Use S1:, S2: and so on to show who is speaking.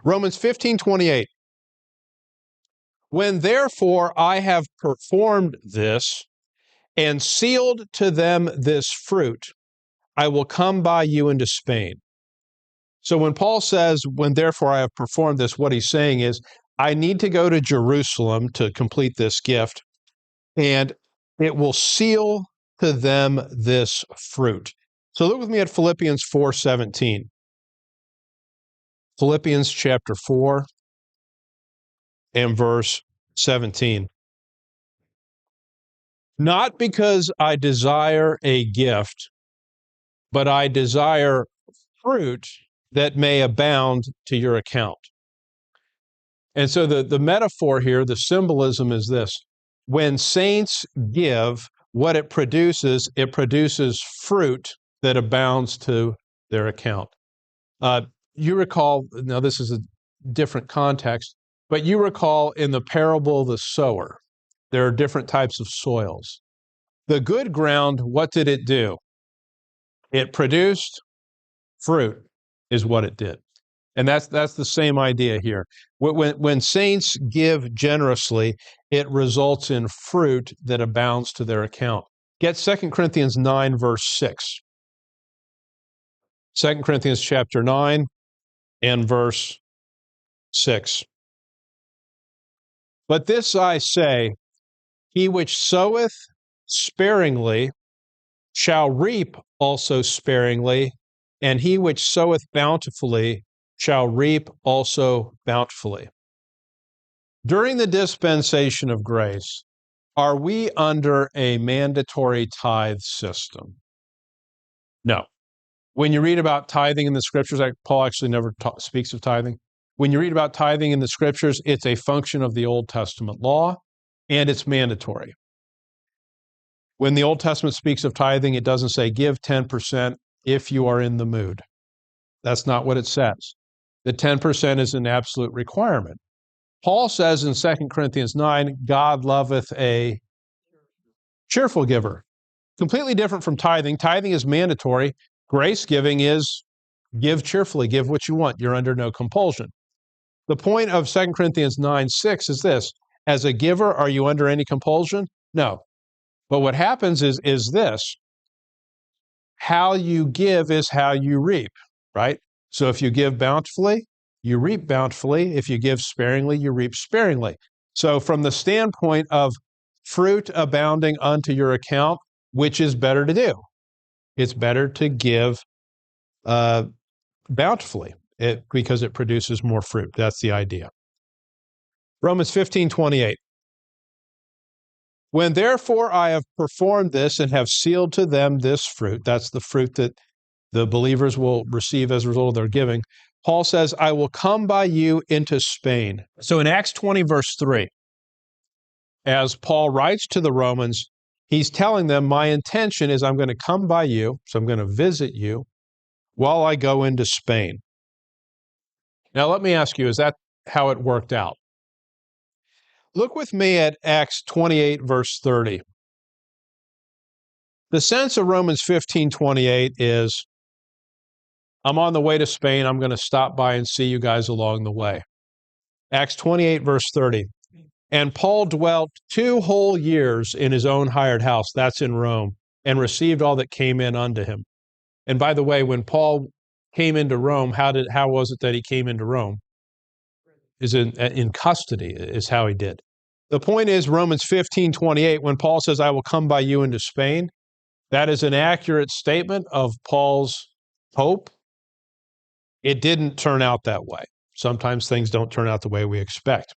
S1: Romans 15:28. When therefore I have performed this and sealed to them this fruit, I will come by you into Spain. So when Paul says, when therefore I have performed this, what he's saying is, I need to go to Jerusalem to complete this gift, and it will seal to them this fruit. So look with me at Philippians 4:17. Philippians chapter 4 and verse 17. Not because I desire a gift, but I desire fruit that may abound to your account. And so the metaphor here, the symbolism is this. When saints give, what it produces fruit that abounds to their account. You recall, now this is a different context, but you recall in the parable of the sower, there are different types of soils. The good ground, what did it do? It produced fruit, is what it did. And that's the same idea here. When saints give generously, it results in fruit that abounds to their account. Get 2 Corinthians 9, verse 6. 2 Corinthians chapter 9 and verse 6. But this I say, he which soweth sparingly shall reap also sparingly, and he which soweth bountifully shall reap also bountifully. During the dispensation of grace, are we under a mandatory tithe system? No. When you read about tithing in the scriptures, Paul actually never speaks of tithing. When you read about tithing in the scriptures, it's a function of the Old Testament law, and it's mandatory. When the Old Testament speaks of tithing, it doesn't say give 10% if you are in the mood. That's not what it says. The 10% is an absolute requirement. Paul says in 2 Corinthians 9, God loveth a cheerful giver. Completely different from tithing. Tithing is mandatory. Grace giving is give cheerfully, give what you want. You're under no compulsion. The point of 2 Corinthians 9:6 is this. As a giver, are you under any compulsion? No. But what happens is this. How you give is how you reap, right? So if you give bountifully, you reap bountifully. If you give sparingly, you reap sparingly. So from the standpoint of fruit abounding unto your account, which is better to do? It's better to give bountifully because it produces more fruit. That's the idea. Romans 15:28. When therefore I have performed this and have sealed to them this fruit, that's the fruit that the believers will receive as a result of their giving, Paul says, I will come by you into Spain. So in Acts 20, verse 3, as Paul writes to the Romans, he's telling them, my intention is I'm going to come by you, so I'm going to visit you while I go into Spain. Now, let me ask you, is that how it worked out? Look with me at Acts 28, verse 30. The sense of Romans 15:28 is, I'm on the way to Spain. I'm going to stop by and see you guys along the way. Acts 28, verse 30. And Paul dwelt 2 whole years in his own hired house, that's in Rome, and received all that came in unto him. And by the way, when Paul came into Rome, how was it that he came into Rome? Is in custody is how he did. The point is, Romans 15:28, when Paul says, I will come by you into Spain, that is an accurate statement of Paul's hope. It didn't turn out that way. Sometimes things don't turn out the way we expect.